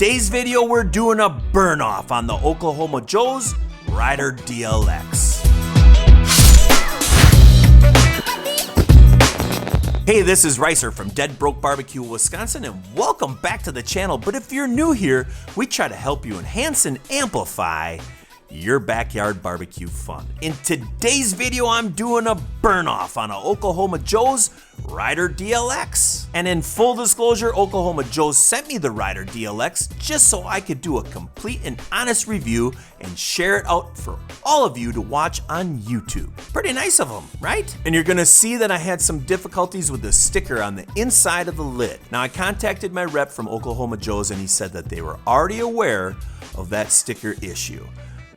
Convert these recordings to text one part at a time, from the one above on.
today's video, we're doing a burn off on the Oklahoma Joe's Rider DLX. Hey, this is Ricer from Dead Broke Barbecue, Wisconsin, and welcome back to the channel. But if you're new here, we try to help you enhance and amplify your backyard barbecue fun. In today's video, I'm doing a burn off on an Oklahoma Joe's Rider DLX. And in full disclosure, Oklahoma Joe's sent me the Rider DLX just so I could do a complete and honest review and share it out for all of you to watch on YouTube. Pretty nice of them, right? And you're gonna see that I had some difficulties with the sticker on the inside of the lid. Now, I contacted my rep from Oklahoma Joe's and he said that they were already aware of that sticker issue.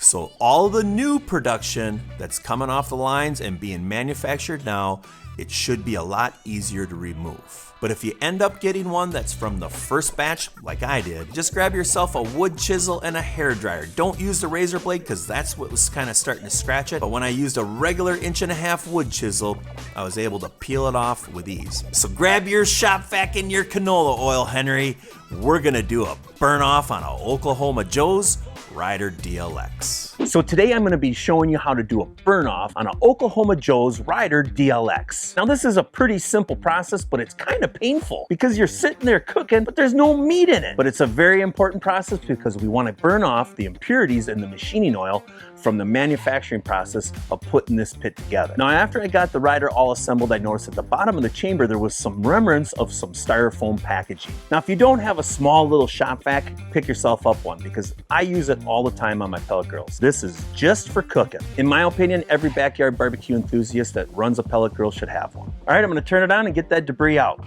So all the new production that's coming off the lines and being manufactured now, it should be a lot easier to remove. But if you end up getting one that's from the first batch, like I did, just grab yourself a wood chisel and a hairdryer. Don't use the razor blade because that's what was kind of starting to scratch it. But when I used a regular 1.5-inch wood chisel, I was able to peel it off with ease. So grab your shop vac and your canola oil, Henry. We're gonna do a burn off on an Oklahoma Joe's Rider DLX. So today I'm going to be showing you how to do a burn off on an Oklahoma Joe's Rider DLX. Now this is a pretty simple process, but it's kind of painful because you're sitting there cooking, but there's no meat in it. But it's a very important process because we want to burn off the impurities in the machining oil from the manufacturing process of putting this pit together. Now after I got the Rider all assembled, I noticed at the bottom of the chamber there was some remnants of some styrofoam packaging. Now if you don't have a small little shop vac, pick yourself up one because I use it all the time on my pellet grills. This is just for cooking. In my opinion, every backyard barbecue enthusiast that runs a pellet grill should have one. All right, I'm gonna turn it on and get that debris out.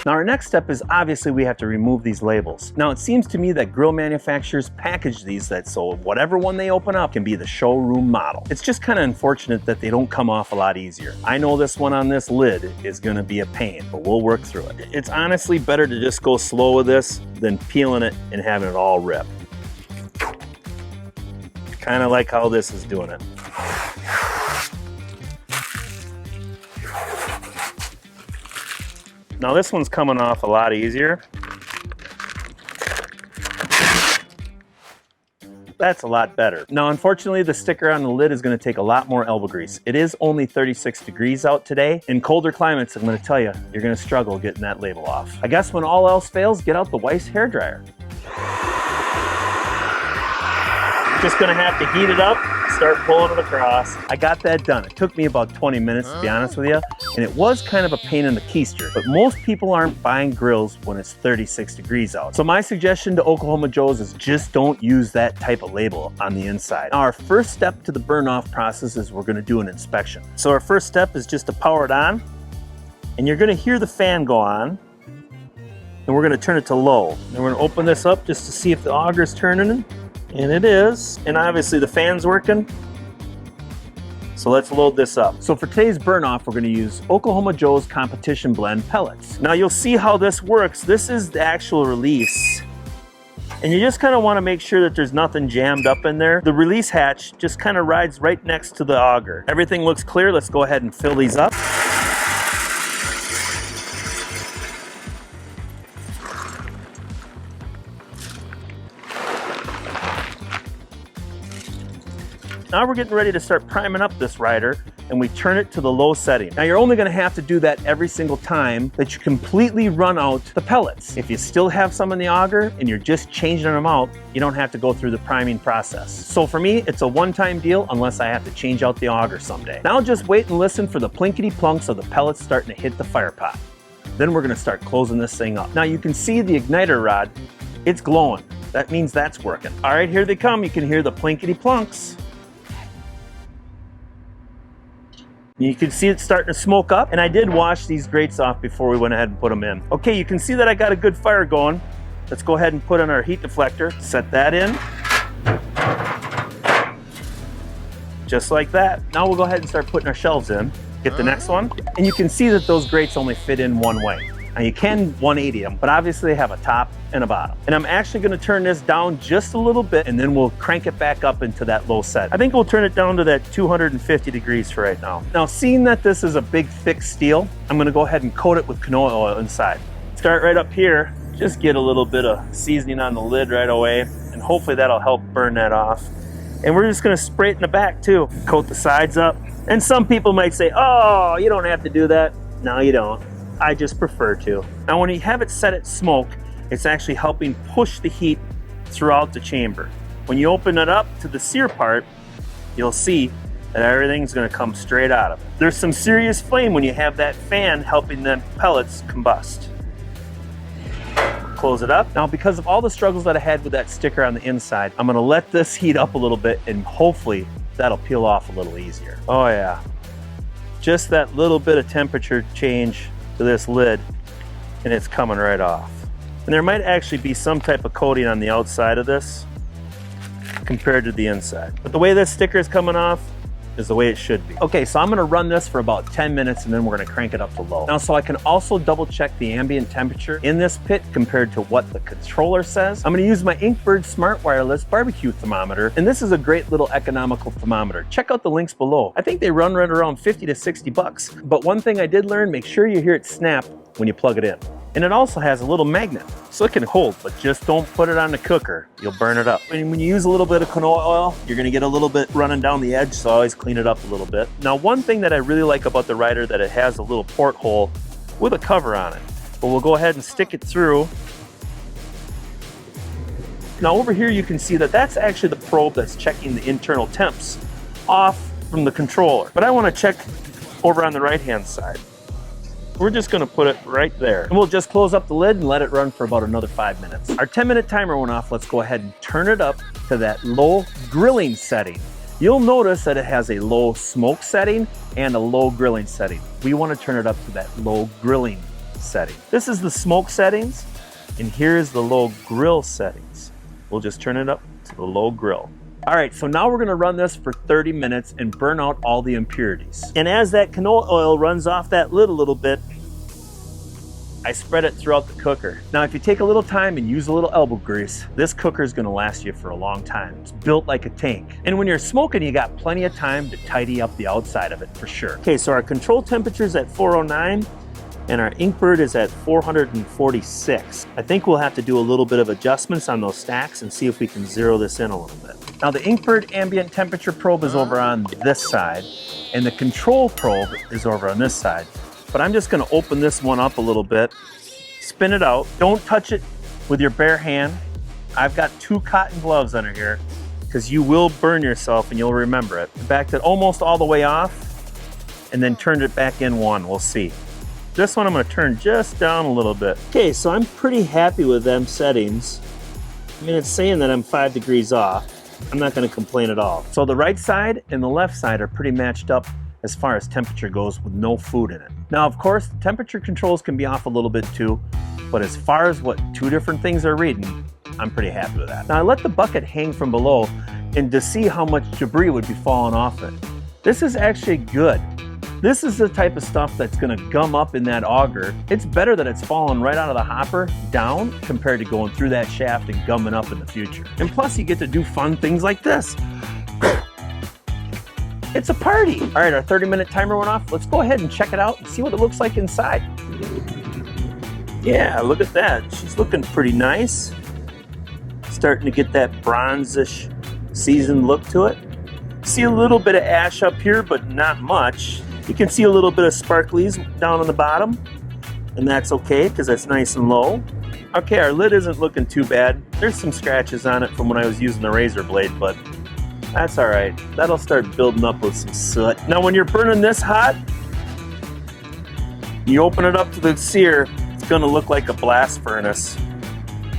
Now our next step is obviously we have to remove these labels. Now it seems to me that grill manufacturers package these so whatever one they open up can be the showroom model. It's just kind of unfortunate that they don't come off a lot easier. I know this one on this lid is gonna be a pain, but we'll work through it. It's honestly better to just go slow with this than peeling it and having it all rip. Kind of like how this is doing it. Now this one's coming off a lot easier. That's a lot better. Now unfortunately the sticker on the lid is going to take a lot more elbow grease. It is only 36 degrees out today. In colder climates, I'm going to tell you, you're going to struggle getting that label off. I guess when all else fails, get out the Weiss hairdryer. Just gonna have to heat it up, start pulling it across. I got that done. It took me about 20 minutes to be honest with you, and it was kind of a pain in the keister, but most people aren't buying grills when it's 36 degrees out. So my suggestion to Oklahoma Joe's is just don't use that type of label on the inside. Now our first step to the burn off process is we're gonna do an inspection. So our first step is just to power it on, and you're gonna hear the fan go on, and we're gonna turn it to low. And we're gonna open this up just to see if the auger is turning. And it is, and obviously the fan's working. So let's load this up. So for today's burn off, we're gonna use Oklahoma Joe's Competition Blend pellets. Now you'll see how this works. This is the actual release. And you just kind of want to make sure that there's nothing jammed up in there. The release hatch just kind of rides right next to the auger. Everything looks clear. Let's go ahead and fill these up. Now we're getting ready to start priming up this Rider, and we turn it to the low setting. Now you're only gonna have to do that every single time that you completely run out the pellets. If you still have some in the auger and you're just changing them out, you don't have to go through the priming process. So for me, it's a one-time deal unless I have to change out the auger someday. Now just wait and listen for the plinkety plunks of the pellets starting to hit the fire pot. Then we're gonna start closing this thing up. Now you can see the igniter rod, it's glowing. That means that's working. All right, here they come. You can hear the plinkety plunks. You can see it starting to smoke up, and I did wash these grates off before we went ahead and put them in. Okay, you can see that I got a good fire going. Let's go ahead and put in our heat deflector, set that in. Just like that. Now we'll go ahead and start putting our shelves in. Get the next one, and you can see that those grates only fit in one way. Now you can 180 them, but obviously they have a top and a bottom. And I'm actually gonna turn this down just a little bit and then we'll crank it back up into that low set. I think we'll turn it down to that 250 degrees for right now. Now, seeing that this is a big thick steel, I'm gonna go ahead and coat it with canola oil inside. Start right up here, Just get a little bit of seasoning on the lid right away, and hopefully that'll help burn that off. And we're just gonna spray it in the back too. Coat the sides up. And some people might say, oh, you don't have to do that. No, you don't. I just prefer to. Now when you have it set at smoke, it's actually helping push the heat throughout the chamber. When you open it up to the sear part, you'll see that everything's gonna come straight out of it. There's some serious flame when you have that fan helping the pellets combust. Close it up. Now, because of all the struggles that I had with that sticker on the inside, I'm gonna let this heat up a little bit and hopefully that'll peel off a little easier. Oh yeah, just that little bit of temperature change to this lid and it's coming right off. And there might actually be some type of coating on the outside of this compared to the inside. But the way this sticker is coming off is the way it should be. Okay, so I'm gonna run this for about 10 minutes and then we're gonna crank it up to low. Now, so I can also double check the ambient temperature in this pit compared to what the controller says. I'm gonna use my Inkbird Smart Wireless Barbecue Thermometer, and this is a great little economical thermometer. Check out the links below. I think they run right around 50 to 60 bucks. But one thing I did learn, make sure you hear it snap when you plug it in. And it also has a little magnet, so it can hold, but just don't put it on the cooker. You'll burn it up. And when you use a little bit of canola oil, you're gonna get a little bit running down the edge, so always clean it up a little bit. Now, one thing that I really like about the Ryder, that it has a little porthole with a cover on it. But we'll go ahead and stick it through. Now over here, you can see that that's actually the probe that's checking the internal temps off from the controller. But I wanna check over on the right-hand side. We're just gonna put it right there. And we'll just close up the lid and let it run for about another 5 minutes. Our 10-minute timer went off. Let's go ahead and turn it up to that low grilling setting. You'll notice that it has a low smoke setting and a low grilling setting. We wanna turn it up to that low grilling setting. This is the smoke settings, and here's the low grill settings. We'll just turn it up to the low grill. All right, so now we're gonna run this for 30 minutes and burn out all the impurities. And as that canola oil runs off that lid a little bit, I spread it throughout the cooker. Now, if you take a little time and use a little elbow grease, this cooker is gonna last you for a long time. It's built like a tank. And when you're smoking, you got plenty of time to tidy up the outside of it for sure. Okay, so our control temperature is at 409 and our Inkbird is at 446. I think we'll have to do a little bit of adjustments on those stacks and see if we can zero this in a little bit. Now, the Inkbird ambient temperature probe is over on this side and the control probe is over on this side. But I'm just gonna open this one up a little bit, spin it out. Don't touch it with your bare hand. I've got 2 cotton gloves under here because you will burn yourself and you'll remember it. Backed it almost all the way off and then turned it back in one, we'll see. This one I'm gonna turn just down a little bit. Okay, so I'm pretty happy with them settings. I mean, it's saying that I'm 5 degrees off. I'm not gonna complain at all. So the right side and the left side are pretty matched up as far as temperature goes with no food in it. Now, of course, the temperature controls can be off a little bit too, but as far as what 2 different things are reading, I'm pretty happy with that. Now, I let the bucket hang from below and to see how much debris would be falling off it. This is actually good. This is the type of stuff that's gonna gum up in that auger. It's better that it's falling right out of the hopper down compared to going through that shaft and gumming up in the future. And plus you get to do fun things like this. It's a party. All right, our 30-minute timer went off. Let's go ahead and check it out and see what it looks like inside. Yeah, look at that. She's looking pretty nice. Starting to get that bronzish seasoned look to it. See a little bit of ash up here, but not much. You can see a little bit of sparklies down on the bottom, and that's okay because that's nice and low. Okay, our lid isn't looking too bad. There's some scratches on it from when I was using the razor blade, but that's all right. That'll start building up with some soot. Now, when you're burning this hot, you open it up to the sear, it's gonna look like a blast furnace.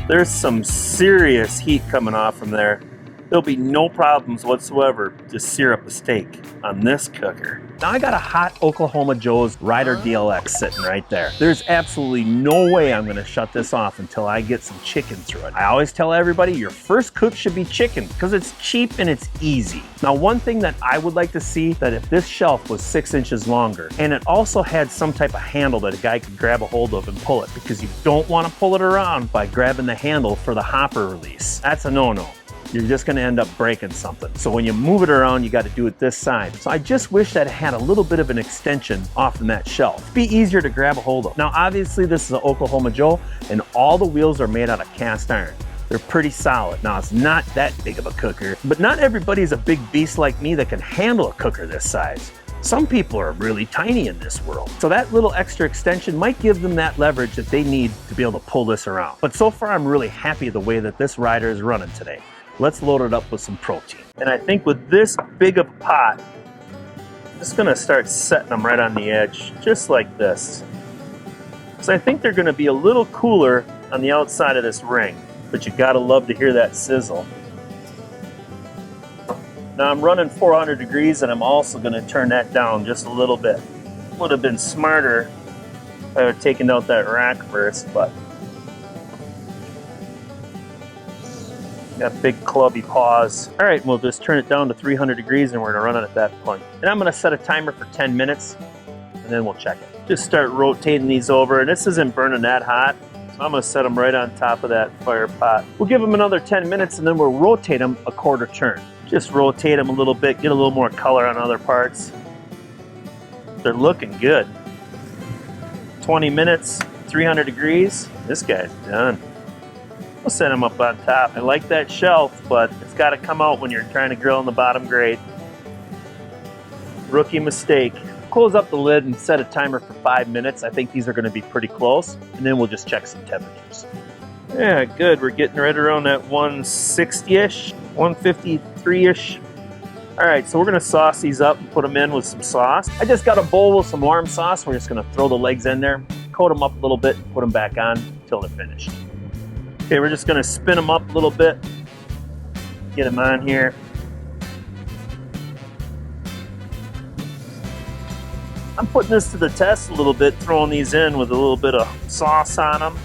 There's some serious heat coming off from there. There'll be no problems whatsoever to sear up a steak on this cooker. Now I got a hot Oklahoma Joe's Ryder DLX sitting right there. There's absolutely no way I'm gonna shut this off until I get some chicken through it. I always tell everybody your first cook should be chicken because it's cheap and it's easy. Now, one thing that I would like to see, that if this shelf was 6 inches longer and it also had some type of handle that a guy could grab a hold of and pull it, because you don't want to pull it around by grabbing the handle for the hopper release. That's a no-no. you're just gonna end up breaking something. So when you move it around, you gotta do it this side. So I just wish that it had a little bit of an extension off in that shelf. It'd be easier to grab a hold of. Now, obviously this is an Oklahoma Joe and all the wheels are made out of cast iron. They're pretty solid. Now, it's not that big of a cooker, but not everybody's a big beast like me that can handle a cooker this size. Some people are really tiny in this world. So that little extra extension might give them that leverage that they need to be able to pull this around. But so far, I'm really happy the way that this rider is running today. Let's load it up with some protein. And I think with this big of a pot, I'm just gonna start setting them right on the edge, just like this. So I think they're gonna be a little cooler on the outside of this ring, but you gotta love to hear that sizzle. Now I'm running 400 degrees and I'm also gonna turn that down just a little bit. Would have been smarter if I would have taken out that rack first, but got big clubby paws. All right, we'll just turn it down to 300 degrees and we're gonna run it at that point. And I'm gonna set a timer for 10 minutes and then we'll check it. Just start rotating these over, and this isn't burning that hot. So I'm gonna set them right on top of that fire pot. We'll give them another 10 minutes and then we'll rotate them a quarter turn. Just rotate them a little bit, get a little more color on other parts. They're looking good. 20 minutes, 300 degrees. This guy's done. We'll set them up on top. I like that shelf, but it's gotta come out when you're trying to grill in the bottom grate. Rookie mistake. Close up the lid and set a timer for 5 minutes. I think these are gonna be pretty close, and then we'll just check some temperatures. Yeah, good. We're getting right around that 160-ish, 153-ish. All right, so we're gonna sauce these up and put them in with some sauce. I just got a bowl with some warm sauce. We're just gonna throw the legs in there, coat them up a little bit, and put them back on until they're finished. Okay, we're just gonna spin them up a little bit, get them on here. I'm putting this to the test a little bit, throwing these in with a little bit of sauce on them.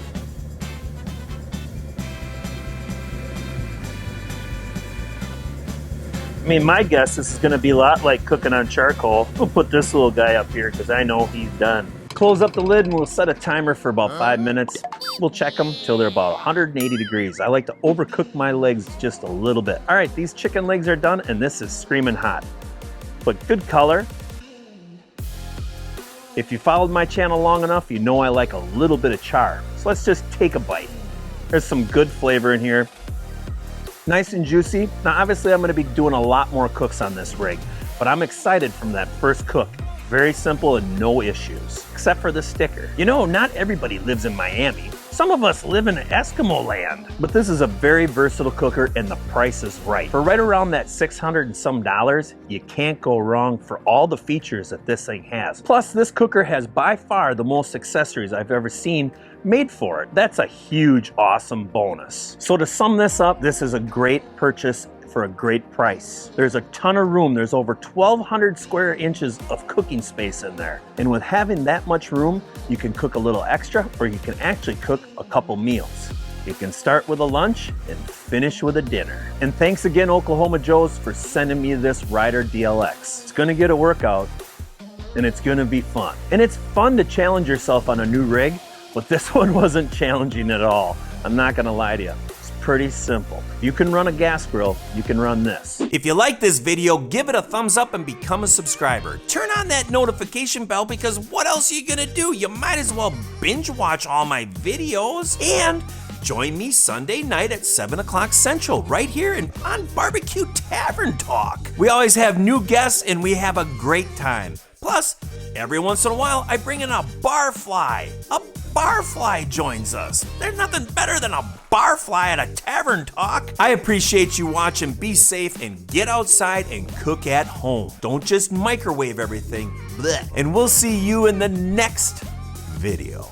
I mean, my guess this is gonna be a lot like cooking on charcoal. We'll put this little guy up here because I know he's done. Close up the lid and we'll set a timer for about 5 minutes. We'll check them till they're about 180 degrees. I like to overcook my legs just a little bit. All right, these chicken legs are done and this is screaming hot. But good color. If you followed my channel long enough, you know I like a little bit of char. So let's just take a bite. There's some good flavor in here. Nice and juicy. Now obviously I'm gonna be doing a lot more cooks on this rig, but I'm excited from that first cook. Very simple and no issues, except for the sticker. You know, not everybody lives in Miami. Some of us live in Eskimo land. But this is a very versatile cooker and the price is right. For right around that $600 and some, you can't go wrong for all the features that this thing has. Plus, this cooker has by far the most accessories I've ever seen made for it. That's a huge, awesome bonus. So to sum this up, this is a great purchase for a great price. There's a ton of room. There's over 1,200 square inches of cooking space in there. And with having that much room, you can cook a little extra or you can actually cook a couple meals. You can start with a lunch and finish with a dinner. And thanks again, Oklahoma Joe's, for sending me this Rider DLX. It's gonna get a workout and it's gonna be fun. And it's fun to challenge yourself on a new rig, but this one wasn't challenging at all. I'm not gonna lie to you. Pretty simple. If you can run a gas grill, you can run this. If you like this video, give it a thumbs up and become a subscriber. Turn on that notification bell because what else are you gonna do? You might as well binge watch all my videos and join me Sunday night at 7 o'clock Central right here on Barbecue Tavern Talk. We always have new guests and we have a great time. Plus, every once in a while, I bring in a barfly. A barfly joins us. There's nothing better than a barfly at a tavern talk. I appreciate you watching. Be safe and get outside and cook at home. Don't just microwave everything. Blech. And we'll see you in the next video.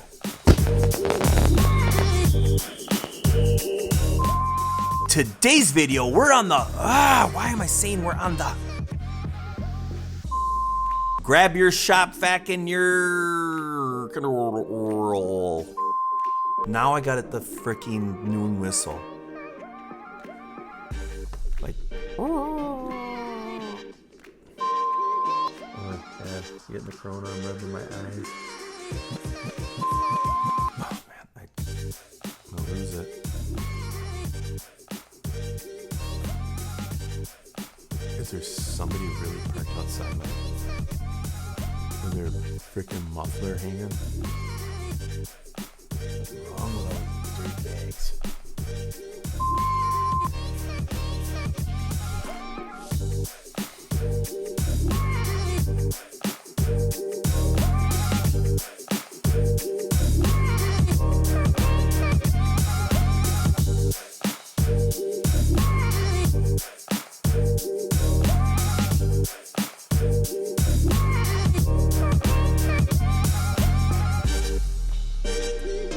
Today's video, we're on the, why am I saying we're on the? Grab your shop vac and your... Now I got it the freaking noon whistle. Like... Oh, God, getting the corona, I'm rubbing my eyes. Oh, man, I'm gonna lose it. Is there somebody really parked outside with their freaking muffler hanging?